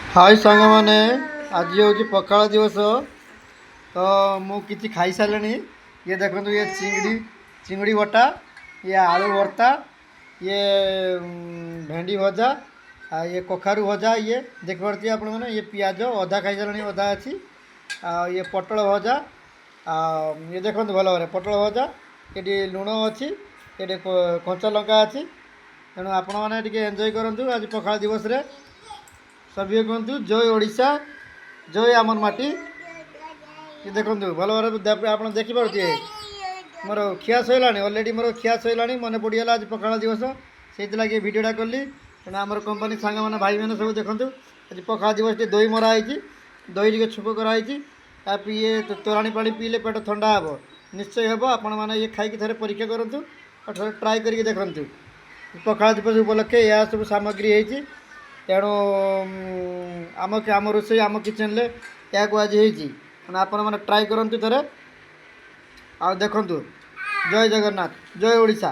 हाय सांग मैंने आज हूँ पखाड़ दिवस। तो मु किसी खाई सारे। ये देखो ये चिंगड़ी चिंगड़ी बटा, ये आलू भर्ता, ये भेंडी भजा, ये कखारू भजा, ये देख पारे आप ये पियाज अधा खाई सारे, अधा अच्छी ये पटल भजा ये देखो भल भाव पटल भजा, ये लुण अच्छी, ये कंचा लंका अच्छी। तेणु आपण मैंने एंजॉय करूँ आज पखाड़ दिवस रे। सभी कहतु जय ओडिशा, जय आमर माटी। ये देखो भल भाव आप देखिपे मोर खिया सैला अलरेडी मोर खिया सैला मन पड़गला आज पखाड़ दिवस से लगे भिडटा कली। तेना आम कंपानी सांग मैंने भाई मैंने सब देखूँ आज पखाड़ दिवस दही मराई, दही टे छुक कराई, ये तोराणी पानी पीले पेट ठंडा हे निश्चय हे। आपण मैंने ये खाई थे परीक्षा करूँ और थे ट्राए करके देखूँ। पखाड़ दिवस उपलक्षे यह सब सामग्री है। तेणु आम रोषे आम किचन या आज आपण मैंने ट्राए करूँ थे आ देखूँ। जय जगन्नाथ, जय ओडिशा।